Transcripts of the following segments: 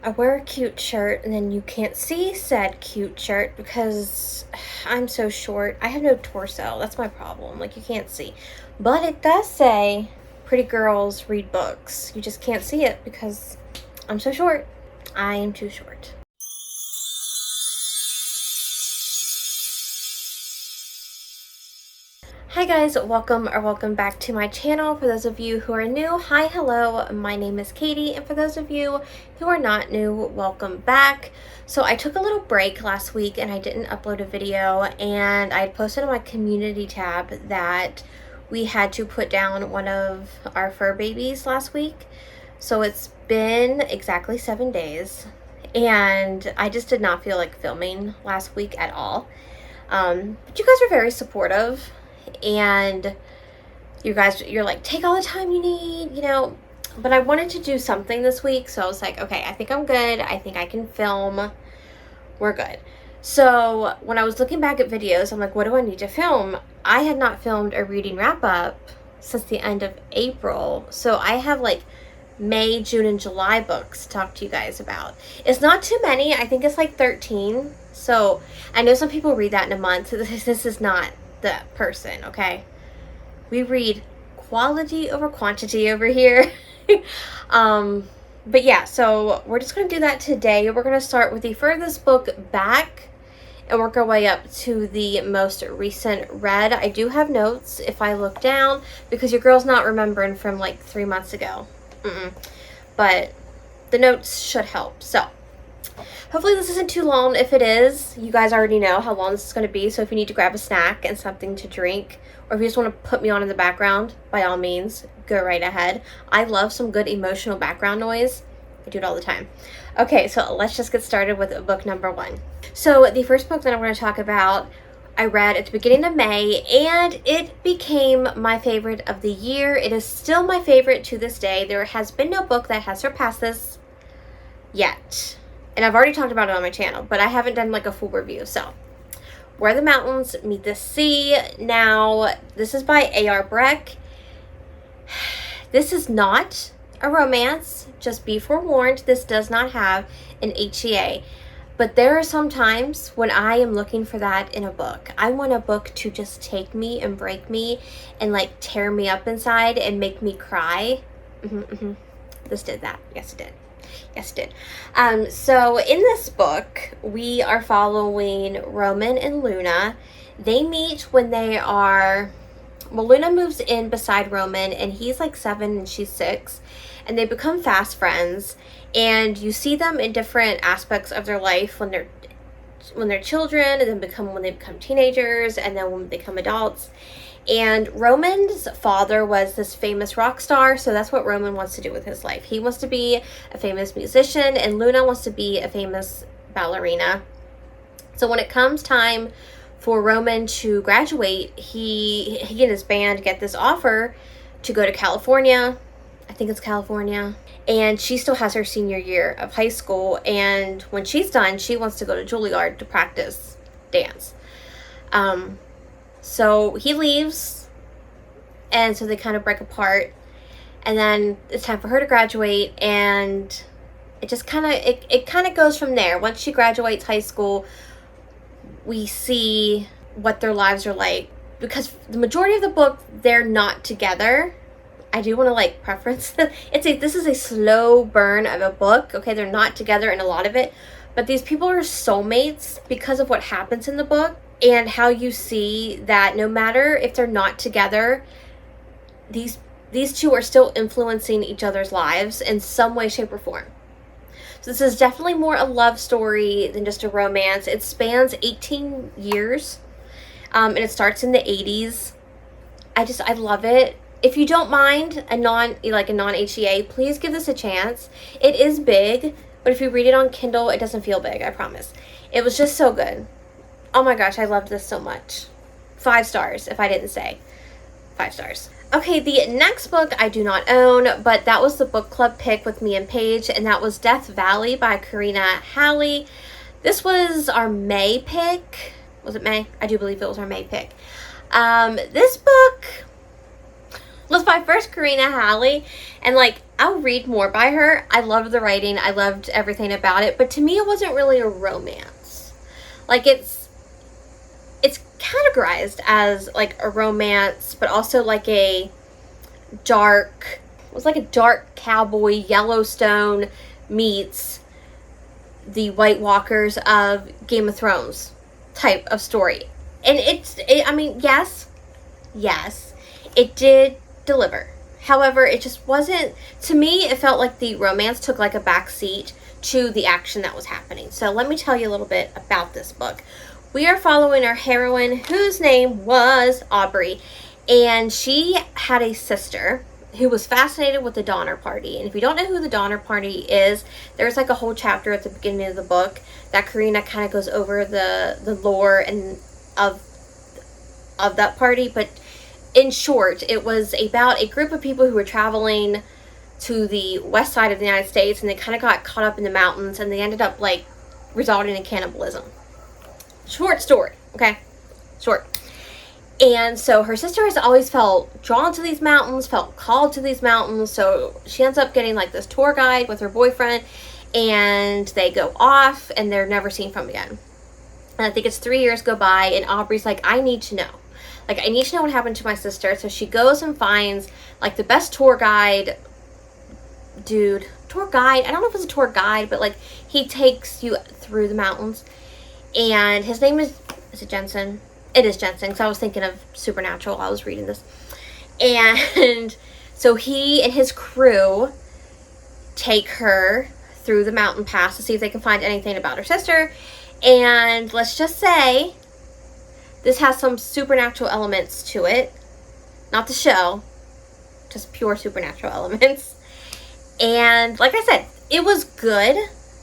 I wear a cute shirt and then you can't see said cute shirt because I'm so short. I have no torso. That's my problem. Like, you can't see. But it does say pretty girls read books. You just can't see it because I'm so short. I am too short. Hi guys, welcome back to my channel. For those of you who are new, hi, hello, my name is Katie, and for those of you who are not new, welcome back. So I took a little break last week and I didn't upload a video, and I posted on my community tab that we had to put down one of our fur babies last week. So it's been exactly 7 days and I just did not feel like filming last week at all. But you guys are very supportive. And you're like, take all the time you need, but I wanted to do something this week. So I was like, okay, I think I'm good. I think I can film. We're good. So when I was looking back at videos, I'm like, what do I need to film? I had not filmed a reading wrap up since the end of April. So I have like May, June, and July books to talk to you guys about. It's not too many. I think it's like 13. So I know some people read that in a month. This is not the person, okay? We read quality over quantity over here. But yeah, so we're just going to do that today. We're going to start with the furthest book back and work our way up to the most recent read. I do have notes if I look down because your girl's not remembering from like 3 months ago. But the notes should help. So hopefully this isn't too long. If it is, you guys already know how long this is going to be. So if you need to grab a snack and something to drink, or if you just want to put me on in the background, by all means, go right ahead. I love some good emotional background noise. I do it all the time. Okay, so let's just get started with book number 1. So the first book that I'm going to talk about, I read at the beginning of May, and it became my favorite of the year. It is still my favorite to this day. There has been no book that has surpassed this yet. And I've already talked about it on my channel, but I haven't done like a full review. So, Where the Mountains Meet the Sea. Now, this is by A.R. Breck. This is not a romance. Just be forewarned, this does not have an HEA. But there are some times when I am looking for that in a book. I want a book to just take me and break me and like tear me up inside and make me cry. This did that. Yes, it did. Yes, it did. So in this book, we are following Roman and Luna. They meet when they are, well, Luna moves in beside Roman, and he's like 7 and she's 6, and they become fast friends. And you see them in different aspects of their life when they're children, and then when they become teenagers, and then when they become adults. And Roman's father was this famous rock star, so that's what Roman wants to do with his life. He wants to be a famous musician, and Luna wants to be a famous ballerina. So when it comes time for Roman to graduate, he and his band get this offer to go to California. I think it's California. And she still has her senior year of high school, and when she's done, she wants to go to Juilliard to practice dance. So he leaves, and so they kind of break apart, and then it's time for her to graduate, and it just kind of goes from there. Once she graduates high school, we see what their lives are like, because the majority of the book, they're not together. I do want to like preference this is a slow burn of a book. Okay, they're not together in a lot of it, but these people are soulmates because of what happens in the book. And how you see that no matter if they're not together, these two are still influencing each other's lives in some way, shape, or form. So this is definitely more a love story than just a romance. It spans 18 years, and it starts in the 80s. I love it. If you don't mind a non-HEA, please give this a chance. It is big, but if you read it on Kindle, it doesn't feel big, I promise. It was just so good. Oh my gosh, I loved this so much. 5 stars, if I didn't say. 5 stars. Okay, the next book I do not own, but that was the book club pick with me and Paige, and that was Death Valley by Karina Halley. This was our May pick. Was it May? I do believe it was our May pick. This book was by first Karina Halley, and like I'll read more by her. I loved the writing. I loved everything about it. But to me, it wasn't really a romance. Like, it's categorized as, like, a romance, but also, like, it was like a dark cowboy Yellowstone meets the White Walkers of Game of Thrones type of story. And yes, it did deliver. However, it just wasn't, to me, it felt like the romance took like a back seat to the action that was happening. So let me tell you a little bit about this book. We are following our heroine, whose name was Aubrey, and she had a sister who was fascinated with the Donner Party. And if you don't know who the Donner Party is, there's like a whole chapter at the beginning of the book that Karina kind of goes over the lore and of that party. But in short, it was about a group of people who were traveling to the west side of the United States, and they kind of got caught up in the mountains, and they ended up like resulting in cannibalism. Short story, okay? Short. And so her sister has always felt drawn to these mountains, felt called to these mountains, so she ends up getting like this tour guide with her boyfriend, and they go off, and they're never seen from again. And I think it's 3 years go by, and Aubrey's like, I need to know. Like, I need to know what happened to my sister. So she goes and finds, like, the best tour guide dude. Tour guide? I don't know if it's a tour guide, but, like, he takes you through the mountains. And his name is it Jensen? It is Jensen, because I was thinking of Supernatural while I was reading this. And so he and his crew take her through the mountain pass to see if they can find anything about her sister. And let's just say this has some supernatural elements to it. Not the show. Just pure supernatural elements. And like I said, it was good.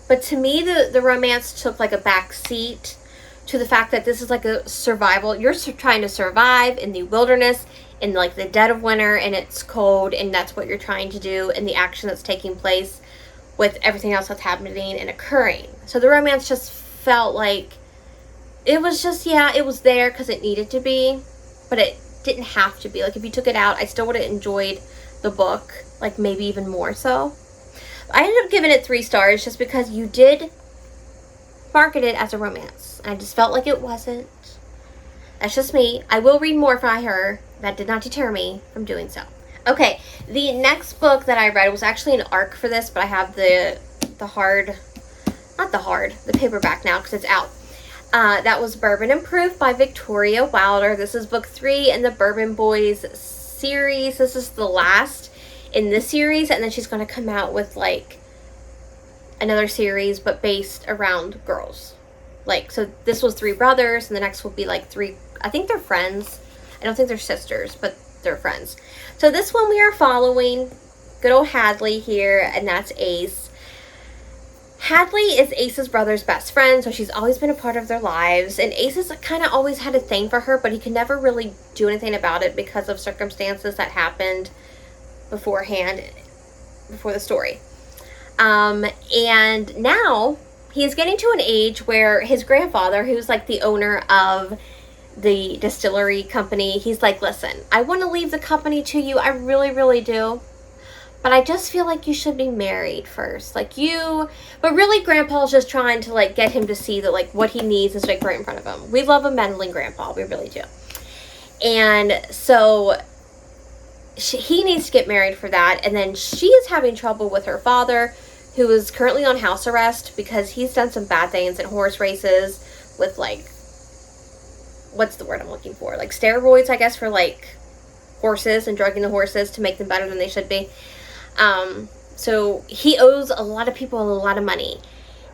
But to me, the romance took like a back seat to the fact that this is like a survival. You're trying to survive in the wilderness in like the dead of winter, and it's cold, and that's what you're trying to do, and the action that's taking place with everything else that's happening and occurring. So the romance just felt like it was just, yeah, it was there because it needed to be, but it didn't have to be. Like, if you took it out, I still would have enjoyed the book, like maybe even more so. I ended up giving it 3 stars just because you did market it as a romance. I just felt like it wasn't. That's just me. I will read more by her. That did not deter me from doing so. Okay, the next book that I read was actually an ARC for this, but I have the paperback now because it's out. That was Bourbon and Proof by Victoria Wilder. This is book 3 in the Bourbon Boys series. This is the last in this series, and then she's going to come out with like another series but based around girls. Like, so this was 3 brothers, and the next will be like 3, I think they're friends. I don't think they're sisters, but they're friends. So this one we are following good old Hadley here, and that's Ace. Hadley is Ace's brother's best friend, so she's always been a part of their lives, and Ace has kind of always had a thing for her, but he could never really do anything about it because of circumstances that happened beforehand, before the story. And now he is getting to an age where his grandfather, who's like the owner of the distillery company, he's like, listen, I want to leave the company to you, I really, really do. But I just feel like you should be married first. Like but really Grandpa's just trying to like get him to see that like what he needs is like right in front of him. We love a meddling Grandpa, we really do. And so he needs to get married for that. And then she is having trouble with her father, who is currently on house arrest because he's done some bad things at horse races with like, what's the word I'm looking for? Like steroids, I guess, for like horses and drugging the horses to make them better than they should be. So he owes a lot of people a lot of money.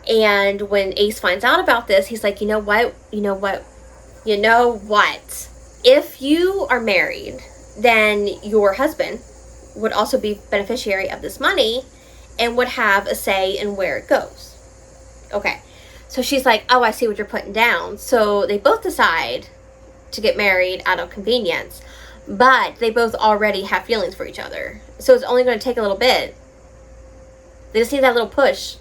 And when Ace finds out about this, he's like, you know what? If you are married, then your husband would also be beneficiary of this money and would have a say in where it goes. Okay. So she's like, oh, I see what you're putting down. So they both decide to get married out of convenience, but they both already have feelings for each other. So it's only going to take a little bit. They just need that little push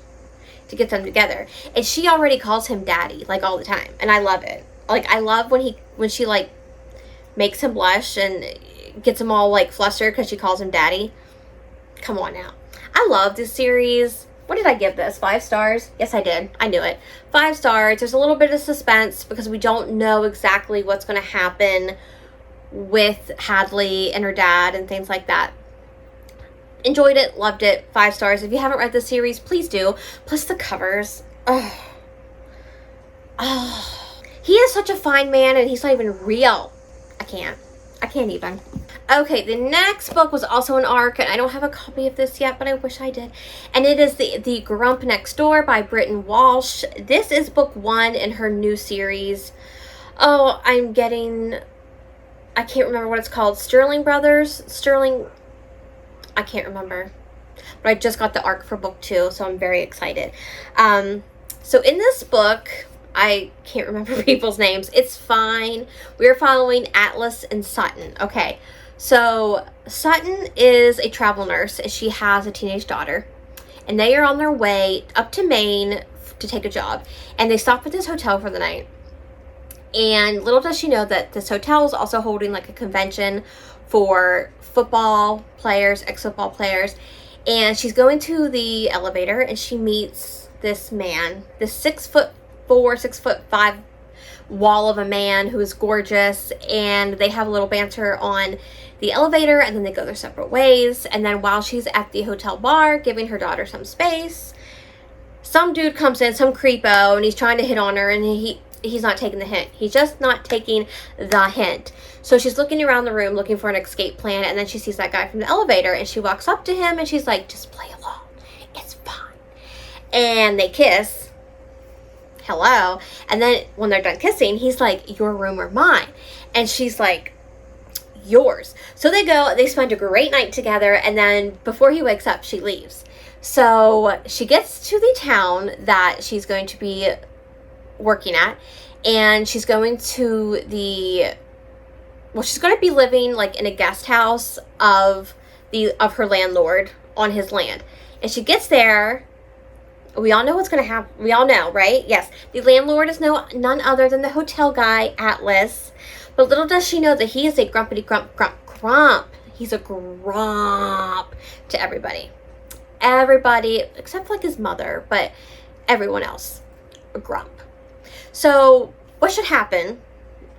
to get them together. And she already calls him daddy, like, all the time. And I love it. Like, I love when she, like, makes him blush and gets him all, like, flustered because she calls him daddy. Come on now. I love this series. What did I give this? 5 stars? Yes, I did. I knew it. 5 stars. There's a little bit of suspense because we don't know exactly what's going to happen with Hadley and her dad and things like that. Enjoyed it. Loved it. 5 stars. If you haven't read the series, please do. Plus the covers. Oh. Oh. He is such a fine man and he's not even real. I can't even. Okay, the next book was also an ARC, and I don't have a copy of this yet, but I wish I did. And it is the Grump Next Door by Britton Walsh. This is book 1 in her new series. Oh, I can't remember what it's called. Sterling Brothers? I can't remember. But I just got the ARC for book 2, so I'm very excited. So in this book, I can't remember people's names. It's fine. We're following Atlas and Sutton. Okay. So Sutton is a travel nurse and she has a teenage daughter. And they are on their way up to Maine to take a job. And they stop at this hotel for the night. And little does she know that this hotel is also holding like a convention for football players, ex-football players. And she's going to the elevator and she meets this man, this 6'4", 6'5" wall of a man who is gorgeous, and they have a little banter on the elevator, and then they go their separate ways. And then while she's at the hotel bar giving her daughter some space, some dude comes in, some creepo, and he's trying to hit on her, and he's not taking the hint. He's just not taking the hint. So she's looking around the room looking for an escape plan, and then she sees that guy from the elevator, and she walks up to him and she's like, just play along, it's fun. And they kiss. Hello. And then when they're done kissing, he's like, your room or mine? And she's like, yours. So they spend a great night together, and then before he wakes up, she leaves. So she gets to the town that she's going to be working at, and she's going to she's going to be living like in a guest house of her landlord on his land. And she gets there. We all know what's going to happen. We all know, right? Yes. The landlord is none other than the hotel guy, Atlas. But little does she know that he is a grumpity grump. He's a grump to everybody. Everybody, except like his mother, but everyone else, a grump. So what should happen?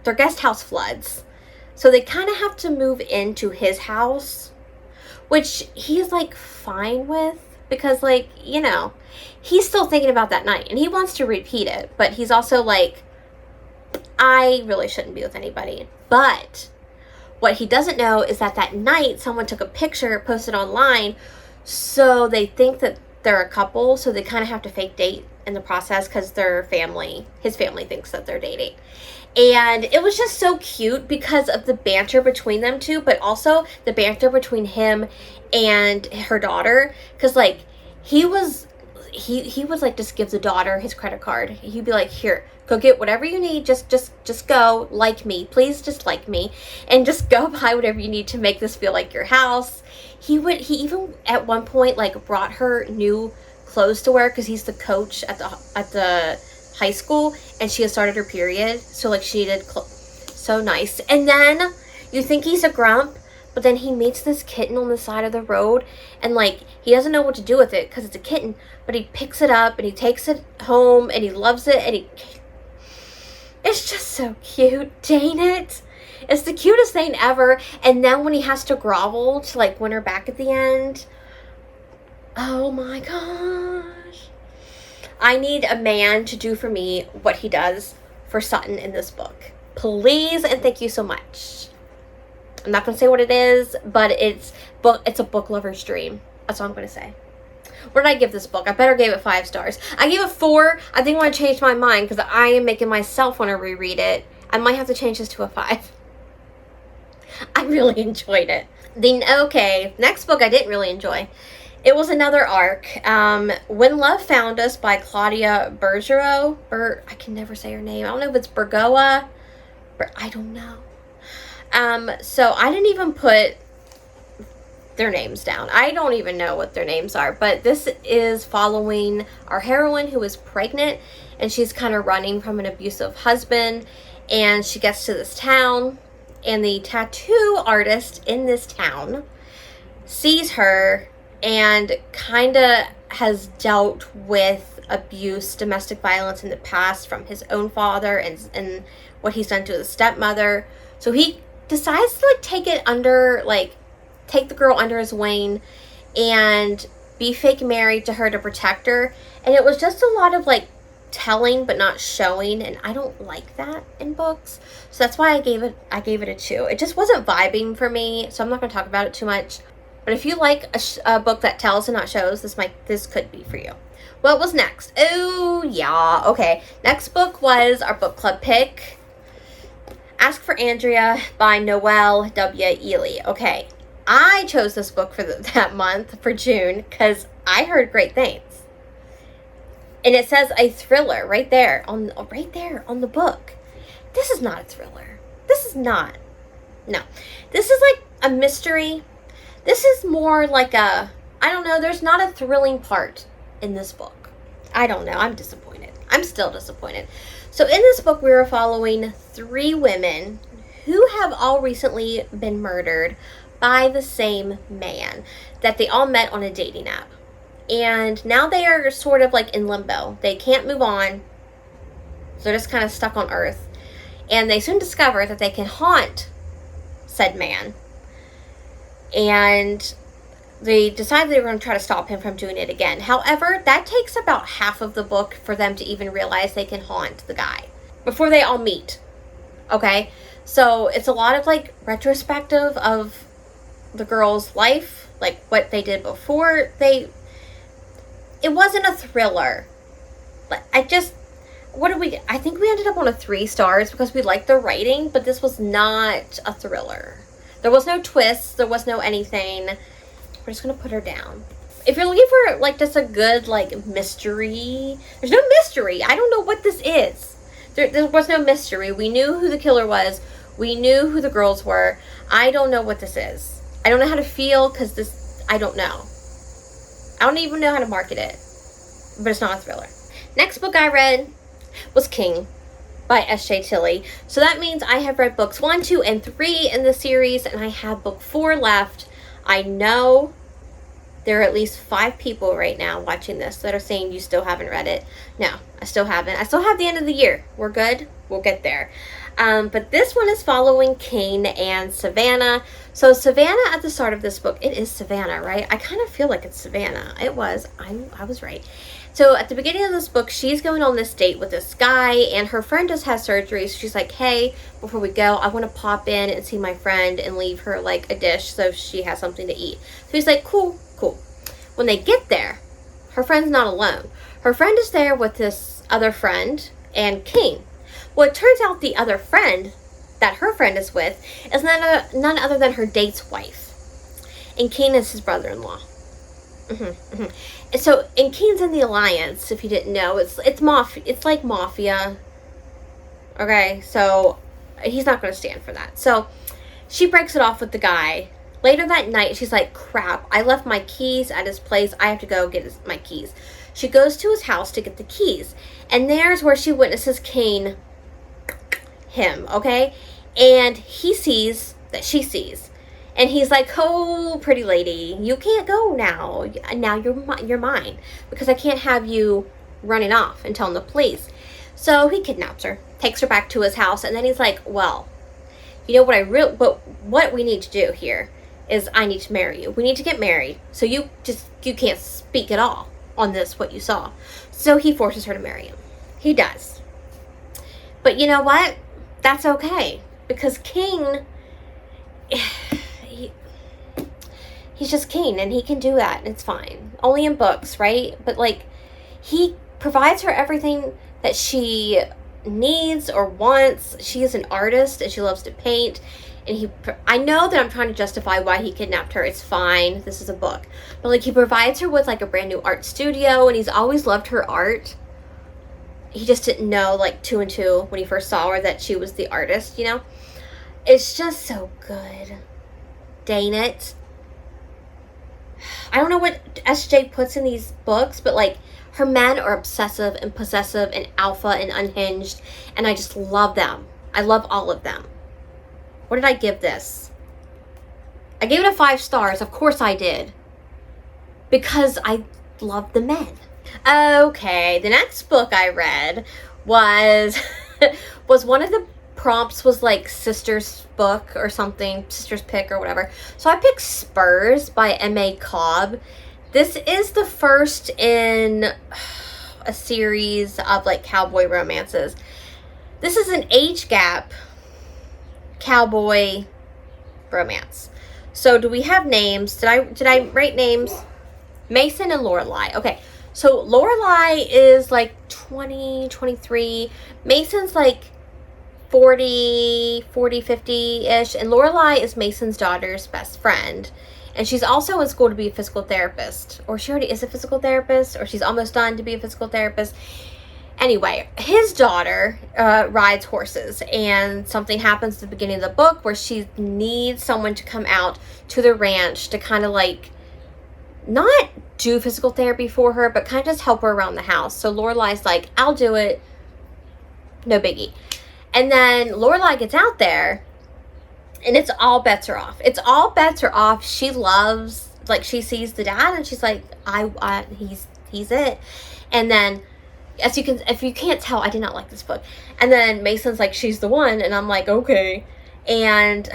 Their guest house floods. So they kind of have to move into his house, which he is like fine with. Because, like, you know, he's still thinking about that night. And he wants to repeat it. But he's also like, I really shouldn't be with anybody. But what he doesn't know is that night someone took a picture, posted online. So they think that they're a couple. So they kind of have to fake date in the process because his family thinks that they're dating. And it was just so cute because of the banter between them two, but also the banter between him and her daughter. Because, like, he would like just give the daughter his credit card. He'd be like, here, go get whatever you need. Just go, like me. Please just like me. And just go buy whatever you need to make this feel like your house. He even at one point, like, brought her new clothes to wear because he's the coach at the high school, and she has started her period, so like she needed so nice. And then you think he's a grump, but then he meets this kitten on the side of the road, and like he doesn't know what to do with it because it's a kitten, but he picks it up and he takes it home and he loves it, and it's just so cute. Dang it, it's the cutest thing ever. And then when he has to grovel to like win her back at the end, oh my gosh. I need a man to do for me what he does for Sutton in this book. Please and thank you so much. I'm not going to say what it is, but it's a book lover's dream. That's all I'm going to say. What did I give this book? I better gave it 5 stars. I gave it 4. I think I want to change my mind because I am making myself want to reread it. I might have to change this to a 5. I really enjoyed it. Next book I didn't really enjoy. It was another ARC. When Love Found Us by Claudia Bergeron. I can never say her name. I don't know if it's Bergoa. I don't know. So I didn't even put their names down. I don't even know what their names are. But this is following our heroine who is pregnant. And she's kind of running from an abusive husband. And she gets to this town. And the tattoo artist in this town sees her and kind of has dealt with abuse, domestic violence in the past from his own father and what he's done to his stepmother. So he decides to take the girl under his wing and be fake married to her to protect her. And it was just a lot of telling but not showing, and I don't like that in books. So that's why I gave it a 2. It just wasn't vibing for me, so I'm not going to talk about it too much. But if you like a book that tells and not shows, this could be for you. What was next? Oh, yeah. Okay. Next book was our book club pick. Ask for Andrea by Noelle W. Ely. Okay. I chose this book for that month, for June, because I heard great things. And it says a thriller right there on the book. This is not a thriller. This is not. No. This is a mystery. This is more like I don't know, there's not a thrilling part in this book. I don't know, I'm disappointed. I'm still disappointed. So in this book, we are following 3 women who have all recently been murdered by the same man that they all met on a dating app. And now they are sort of in limbo. They can't move on. So they're just kind of stuck on Earth. And they soon discover that they can haunt said man. And they decide they were going to try to stop him from doing it again. However, that takes about half of the book for them to even realize they can haunt the guy before they all meet. Okay? So it's a lot of retrospective of the girl's life, what they did before they... It wasn't a thriller. But I think we ended up on a 3 stars because we liked the writing, but this was not a thriller. There was no twists. There was no anything. We're just going to put her down. If you're looking for, just a good, mystery, there's no mystery. I don't know what this is. There was no mystery. We knew who the killer was. We knew who the girls were. I don't know what this is. I don't know how to feel because I don't know. I don't even know how to market it. But it's not a thriller. Next book I read was King by S.J. Tilley. So that means I have read books 1, 2, and 3 in the series, and I have book 4 left. I know there are at least 5 people right now watching this that are saying you still haven't read it. No, I still haven't. I still have the end of the year. We're good. We'll get there. But this one is following Kane and Savannah. So Savannah at the start of this book, it is Savannah, right? I kind of feel like it's Savannah. It was. I was right. So at the beginning of this book, she's going on this date with this guy, and her friend just has surgery. So she's like, hey, before we go, I want to pop in and see my friend and leave her a dish so she has something to eat. So he's like, cool. When they get there, her friend's not alone. Her friend is there with this other friend and King. Well, it turns out the other friend that her friend is with is none other than her date's wife. And King is his brother-in-law. And so, and King's in the Alliance, if you didn't know. It's mafia. It's like mafia. Okay, so he's not going to stand for that. So she breaks it off with the guy. Later that night, she's like, crap, I left my keys at his place. I have to go get my keys. She goes to his house to get the keys. And there's where she witnesses Kane him, okay? And he sees that she sees. And he's like, oh, pretty lady, you can't go now. Now you're mine. Because I can't have you running off and telling the police. So he kidnaps her, takes her back to his house. And then he's like, well, you know what we need to do here is I need to marry you. We need to get married. So you can't speak at all on this, what you saw. So he forces her to marry him. He does. But you know what? That's okay. Because King, he's just King, and he can do that, and it's fine. Only in books, right? But he provides her everything that she needs or wants. She is an artist, and she loves to paint. And I know that I'm trying to justify why he kidnapped her. It's fine. This is a book. But he provides her with a brand new art studio, and he's always loved her art. He just didn't know 2 and 2 when he first saw her that she was the artist, you know? It's just so good. Dang it. I don't know what SJ puts in these books, but her men are obsessive and possessive and alpha and unhinged, and I just love them. I love all of them. What did I give this? I gave it a 5 stars. Of course I did. because I love the men. Okay, the next book I read was was one of the prompts was like sister's book or something, sister's pick or whatever. So I picked Spurs by M.A. Cobb. This is the first in a series of like cowboy romances. This is an age gap cowboy romance. So do we have names? Did I write names? Mason and Lorelai. Okay. So Lorelai is like 20, 23. Mason's like 40, 50-ish. And Lorelai is Mason's daughter's best friend. And she's also in school to be a physical therapist. Or she already is a physical therapist. Or she's almost done to be a physical therapist. Anyway, his daughter rides horses. And something happens at the beginning of the book where she needs someone to come out to the ranch to kind of like, not do physical therapy for her, but kind of just help her around the house. So Lorelai's like, I'll do it. No biggie. And then Lorelai gets out there and it's all bets are off. It's all bets are off. She loves, like, she sees the dad and she's like, he's it. And then, if you can't tell, I did not like this book. And then Mason's like, she's the one. And I'm like, okay. And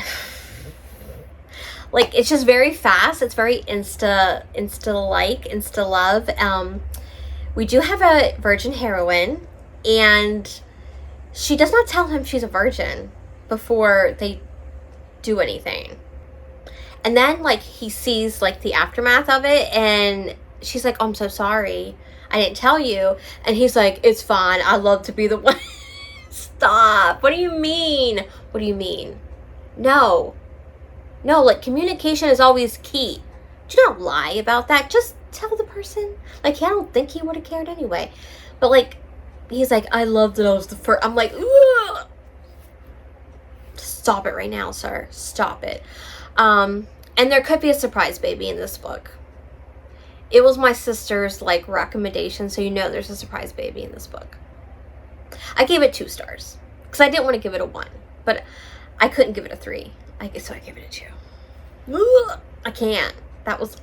like, it's just very fast. It's very insta love. We do have a virgin heroine, and she does not tell him she's a virgin before they do anything. And then, like, he sees, like, the aftermath of it, and she's like, oh, I'm so sorry. I didn't tell you. And he's like, it's fine. I love to be the one. Stop. What do you mean? What do you mean? No, like, communication is always key. Do not lie about that. Just tell the person. Like, I don't think he would have cared anyway. But, like, he's like, I love that I was the first. I'm like, ugh. Stop it right now, sir. Stop it. And there could be a surprise baby in this book. It was my sister's, like, recommendation, so you know there's a surprise baby in this book. I gave it 2 stars. Because I didn't want to give it a 1. But I couldn't give it a 3. So I gave it a 2. Ugh, I can't. That was...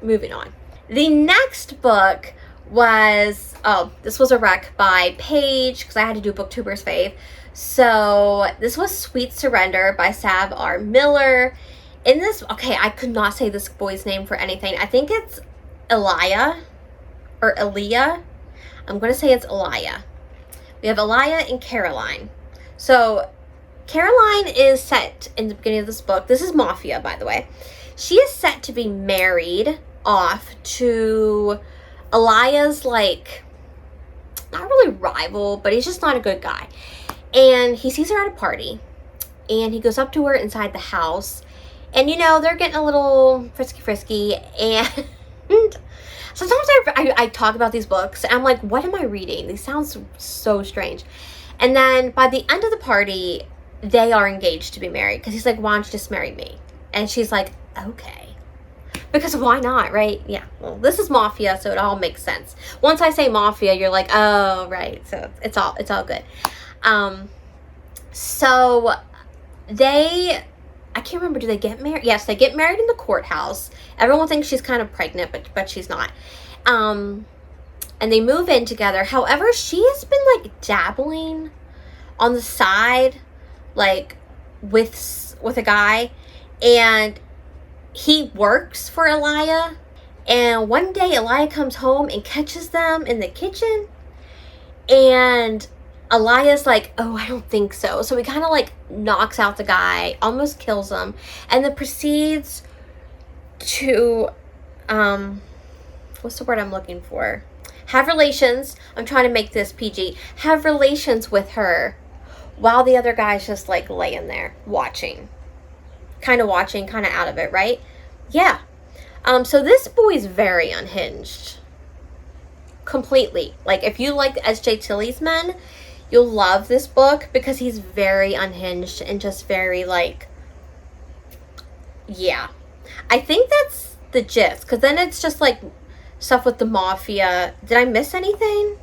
Moving on. The next book was... Oh, this was a rec by Paige, because I had to do Booktuber's fave. So, this was Sweet Surrender by Sav R. Miller. In this... Okay, I could not say this boy's name for anything. I think it's Elia. Or Elia. I'm going to say it's Elia. We have Elia and Caroline. So... Caroline is set in the beginning of this book. This is Mafia, by the way. She is set to be married off to Elia's, like, not really rival, but he's just not a good guy. And he sees her at a party. And he goes up to her inside the house. And, you know, they're getting a little frisky. And sometimes I talk about these books. And I'm like, what am I reading? These sound so strange. And then by the end of the party... they are engaged to be married because he's like, why don't you just marry me? And she's like, okay. Because why not, right? Yeah. Well, this is Mafia, so it all makes sense. Once I say Mafia, you're like, oh, right. So it's all good. So they, I can't remember, do they get married? Yes, they get married in the courthouse. Everyone thinks she's kind of pregnant, but she's not. And they move in together. However, she has been like dabbling on the side, like with a guy, and he works for Elia. And one day Elia comes home and catches them in the kitchen, and Elia's like, oh, I don't think so. So he kind of like knocks out the guy, almost kills him, and then proceeds to what's the word I'm looking for? Have relations. I'm trying to make this PG. Have relations with her while the other guy's just like laying there watching, kind of out of it, right? Yeah. So this boy's very unhinged. Completely. Like, if you like S.J. Tilley's Men, you'll love this book because he's very unhinged and just very like, yeah. I think that's the gist, because then it's just like stuff with the mafia. Did I miss anything?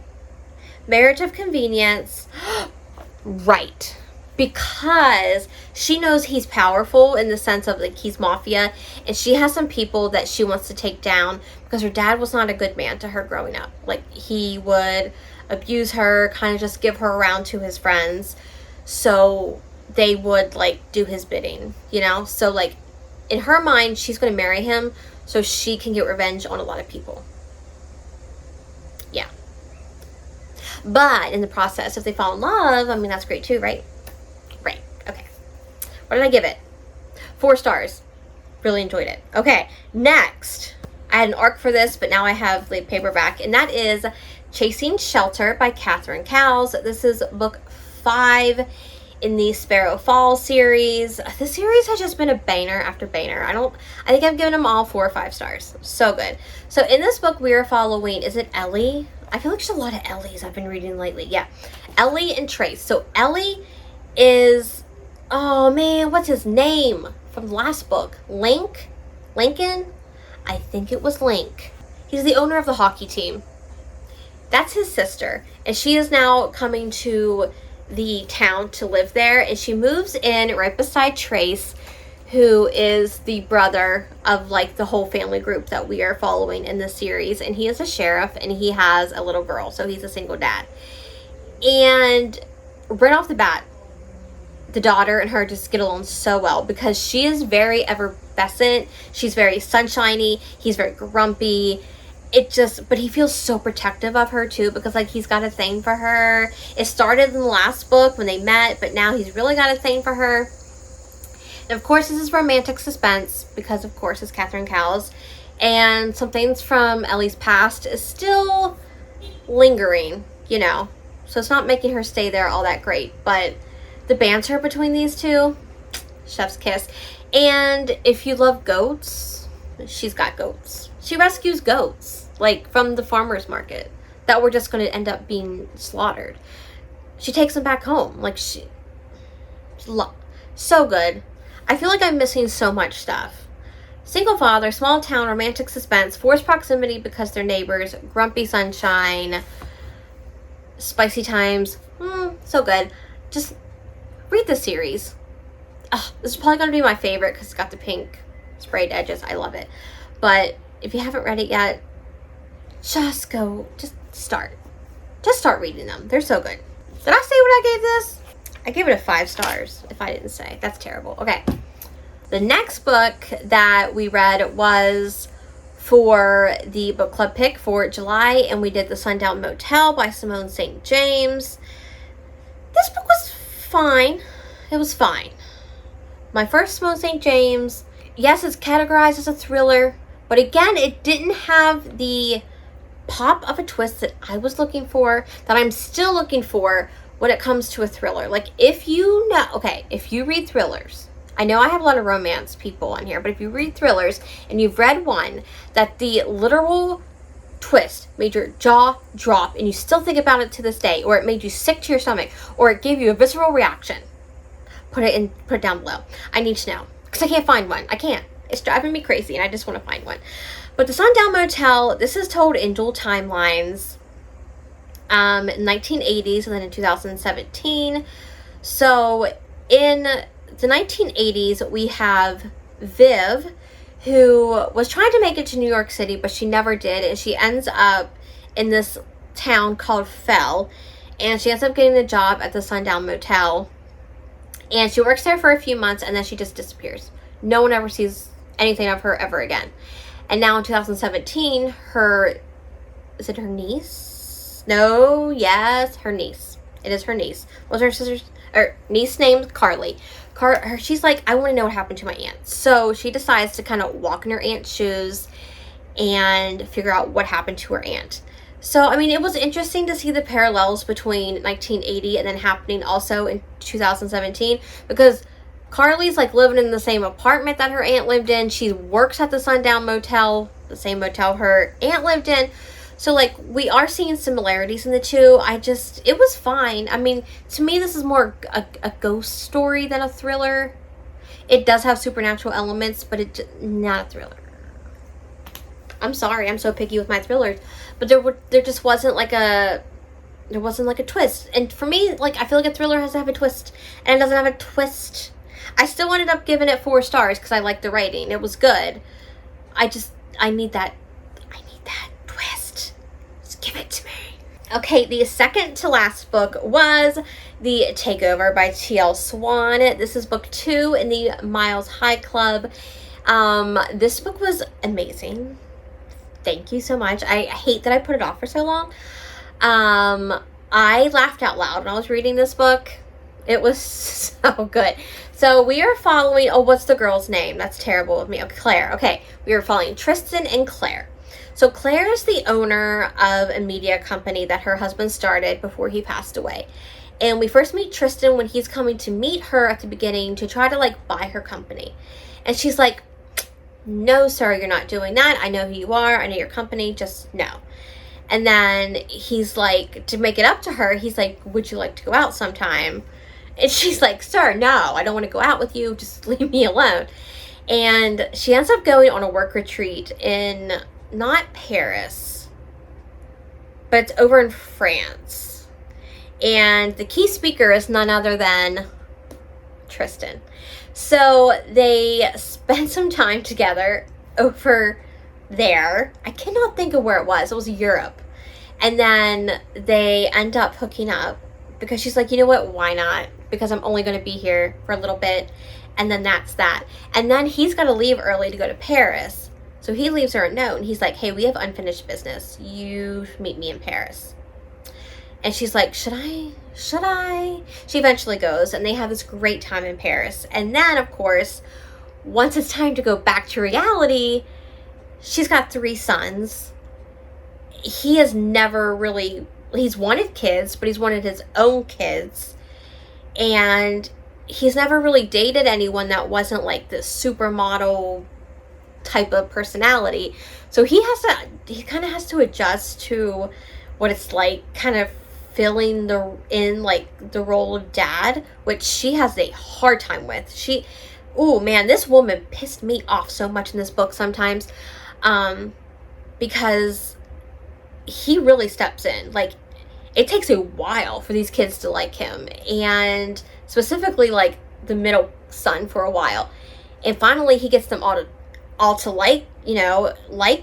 Marriage of Convenience. Right. because she knows he's powerful in the sense of like he's mafia, and she has some people that she wants to take down because her dad was not a good man to her growing up. Like, he would abuse her, kind of just give her around to his friends, so they would like do his bidding, you know? So like in her mind, she's going to marry him so she can get revenge on a lot of people. Yeah. But in the process, if they fall in love, I mean, that's great too, right? Right. Okay. What did I give it? 4 stars. Really enjoyed it. Okay. Next. I had an arc for this, but now I have the paperback, and that is Chasing Shelter by Catherine Cowles. This is book 5 in the Sparrow Falls series. The series has just been a banger after banger. I think I've given them all 4 or 5 stars. So good. So in this book, we are following, is it Ellie? I feel like there's a lot of Ellies I've been reading lately. Yeah. Ellie and Trace. So Ellie is, oh man, what's his name from the last book? Lincoln? I think it was Link. He's the owner of the hockey team. That's his sister. And she is now coming to the town to live there. And she moves in right beside Trace, who is the brother of like the whole family group that we are following in this series. And he is a sheriff and he has a little girl. So he's a single dad. And right off the bat, the daughter and her just get along so well because she is very effervescent. She's very sunshiny. He's very grumpy. But he feels so protective of her too because like he's got a thing for her. It started in the last book when they met, but now he's really got a thing for her. And of course this is romantic suspense because of course it's Catherine Cowles, and some things from Ellie's past is still lingering, you know. So it's not making her stay there all that great, but the banter between these two, chef's kiss. And if you love goats, she's got goats. She rescues goats, like from the farmer's market that were just going to end up being slaughtered. She takes them back home. Like so good. I feel like I'm missing so much stuff. Single father, small town, romantic suspense, forced proximity because they're neighbors, grumpy sunshine, spicy times. So good. Just read the series. This is probably going to be my favorite because it's got the pink sprayed edges. I love it. But if you haven't read it yet, just start reading them. They're so good. Did I say what I gave this? I gave it a 5 stars if I didn't say. That's terrible. Okay. The next book that we read was for the book club pick for July, and we did the Sundown Motel by Simone St. James. This book was fine. It was fine. My first Simone St. James. Yes, it's categorized as a thriller, but again, it didn't have the pop of a twist that I was looking for, that I'm still looking for when it comes to a thriller. Like, if you read thrillers, I know I have a lot of romance people on here, but if you read thrillers and you've read one that the literal twist made your jaw drop and you still think about it to this day, or it made you sick to your stomach, or it gave you a visceral reaction, put it down below. I need to know, because I can't find one. I can't. It's driving me crazy and I just want to find one. But the Sundown Motel, this is told in dual timelines, 1980s and then in 2017. So in the 1980s, we have Viv, who was trying to make it to New York City, but she never did. And she ends up in this town called Fell. And she ends up getting a job at the Sundown Motel. And she works there for a few months and then she just disappears. No one ever sees anything of her ever again. And now in 2017, is it her niece? No, yes, her niece. It is her niece. Was her sister's niece named Carly? She's like, I want to know what happened to my aunt. So she decides to kind of walk in her aunt's shoes and figure out what happened to her aunt. So, I mean, it was interesting to see the parallels between 1980 and then happening also in 2017, because Carly's like living in the same apartment that her aunt lived in. She works at the Sundown Motel, the same motel her aunt lived in. So like we are seeing similarities in the two. It was fine. I mean, to me, this is more a ghost story than a thriller. It does have supernatural elements, but it's not a thriller. I'm sorry, I'm so picky with my thrillers. But there just wasn't like a there wasn't like a twist. And for me, like, I feel like a thriller has to have a twist, and it doesn't have a twist. I still ended up giving it 4 stars because I liked the writing. It was good. I need that twist. Just give it to me. Okay, the second to last book was The Takeover by T.L. Swan. This is book 2 in the Miles High Club. This book was amazing. Thank you so much. I hate that I put it off for so long. I laughed out loud when I was reading this book. It was so good. So we are following, what's the girl's name? That's terrible of me. Oh, Claire. Okay, we are following Tristan and Claire. So Claire is the owner of a media company that her husband started before he passed away. And we first meet Tristan when he's coming to meet her at the beginning to try to like buy her company. And she's like, no, sir, you're not doing that. I know who you are. I know your company. Just no. And then he's like, to make it up to her, he's like, would you like to go out sometime? And she's like, sir, no, I don't want to go out with you. Just leave me alone. And she ends up going on a work retreat in not Paris, but it's over in France. And the key speaker is none other than Tristan. So they spend some time together over there. I cannot think of where it was. It was Europe. And then they end up hooking up because she's like, you know what? Why not? Because I'm only going to be here for a little bit. And then that's that. And then he's got to leave early to go to Paris. So he leaves her a note and he's like, hey, we have unfinished business. You meet me in Paris. And she's like, should I? She eventually goes and they have this great time in Paris. And then, of course, once it's time to go back to reality, she's got 3 sons. He has never really, he's wanted kids, but he's wanted his own kids. And he's never really dated anyone that wasn't like this supermodel type of personality. So he kind of has to adjust to what it's like kind of filling the role of dad, which she has a hard time with. Oh man, this woman pissed me off so much in this book sometimes, because he really steps in. Like, it takes a while for these kids to like him, and specifically like the middle son for a while, and finally he gets them all to like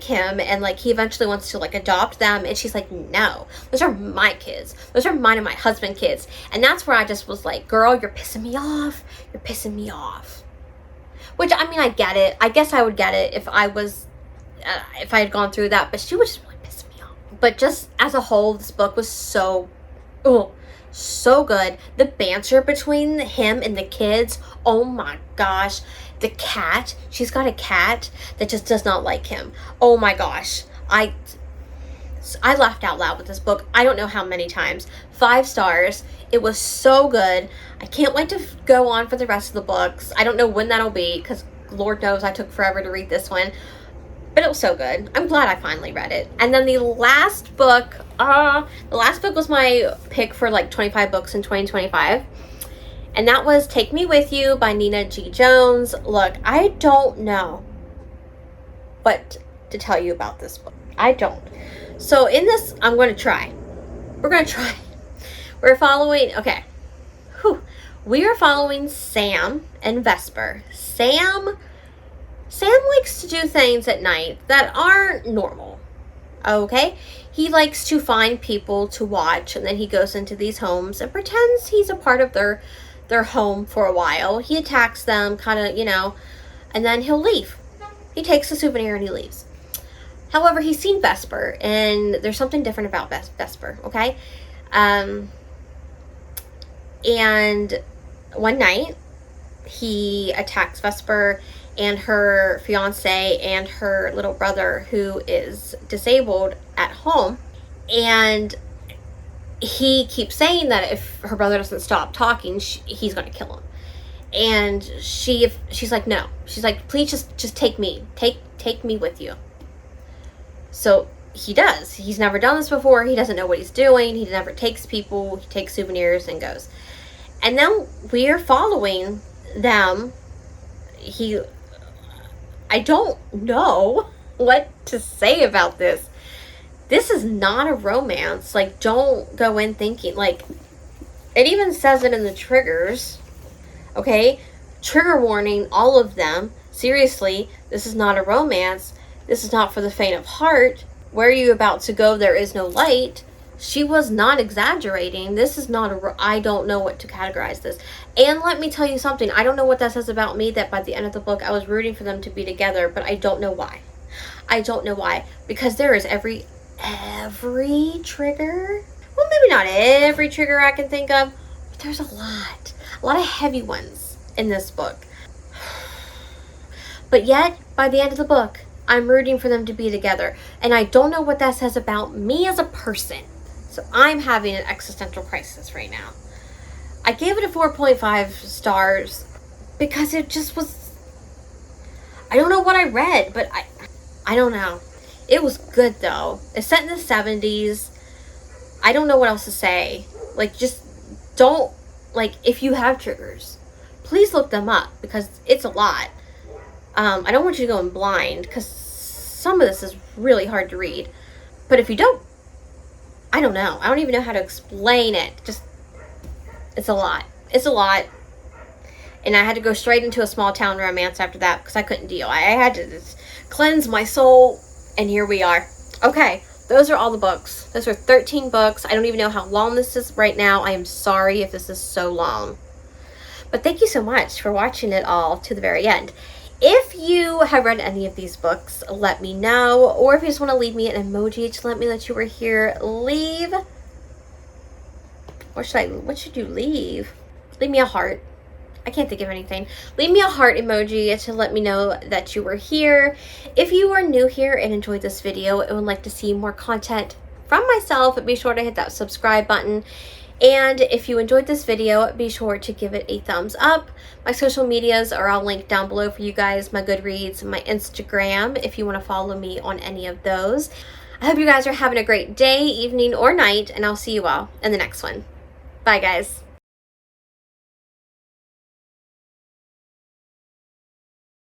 him, and like he eventually wants to like adopt them, and she's like, no, those are my kids, those are mine and my husband's kids. And that's where I just was like, girl, you're pissing me off. Which, I mean, I get it. I guess I would get it if I had gone through that, but she was just really pissing me off. But just as a whole, this book was so good. The banter between him and the kids, oh my gosh. The cat, she's got a cat that just does not like him. Oh my gosh. I laughed out loud with this book. I don't know how many times. 5 stars. It was so good. I can't wait to go on for the rest of the books. I don't know when that'll be, because Lord knows I took forever to read this one. But it was so good. I'm glad I finally read it. And then the last book was my pick for like 25 books in 2025. And that was Take Me With You by Nina G. Jones. Look, I don't know what to tell you about this book. I don't. So in this, I'm going to try. We're going to try. We're following, we are following Sam and Vesper. Sam likes to do things at night that aren't normal. Okay? He likes to find people to watch, and then he goes into these homes and pretends he's a part of their home for a while. He attacks them, kind of, and then he'll leave. He takes a souvenir and he leaves. However, he's seen Vesper, and there's something different about Vesper, okay? And one night, he attacks Vesper and her fiance and her little brother, who is disabled, at home. And he keeps saying that if her brother doesn't stop talking, he's going to kill him. And she's like, no. She's like, please just take me. Take me with you. So he does. He's never done this before. He doesn't know what he's doing. He never takes people. He takes souvenirs and goes. And then we're following them. I don't know what to say about this. this is not a romance. Like, don't go in thinking, like, it even says it in the triggers, okay? Trigger warning, all of them. Seriously, this is not a romance. This is not for the faint of heart. Where are you about to go? There is no light. She was not exaggerating. This is not I don't know what to categorize this. And let me tell you something. I don't know what that says about me, that by the end of the book, I was rooting for them to be together, but I don't know why. I don't know why. Because there is every trigger. Well, maybe not every trigger I can think of, but there's a lot of heavy ones in this book. But yet, by the end of the book, I'm rooting for them to be together. And I don't know what that says about me as a person. So I'm having an existential crisis right now. I gave it a 4.5 stars because it just was, I don't know what I read, but I don't know. It was good though. It's set in the 70s. I don't know what else to say. Like, just don't, like, if you have triggers, please look them up because it's a lot. I don't want you to go in blind because some of this is really hard to read. But if you don't, I don't know. I don't even know how to explain it. Just, it's a lot. It's a lot. And I had to go straight into a small town romance after that because I couldn't deal. I had to just cleanse my soul. And here we are. Okay, those are all the books. Those are 13 books. I don't even know how long this is right now. I am sorry if this is so long. But thank you so much for watching it all to the very end. If you have read any of these books, let me know. Or if you just want to leave me an emoji to let me know that you were here, leave. What should you leave? Leave me a heart. I can't think of anything. Leave me a heart emoji to let me know that you were here. If you are new here and enjoyed this video and would like to see more content from myself, be sure to hit that subscribe button. And if you enjoyed this video, be sure to give it a thumbs up. My social medias are all linked down below for you guys. My Goodreads, my Instagram, if you want to follow me on any of those. I hope you guys are having a great day, evening, or night, and I'll see you all in the next one. Bye, guys.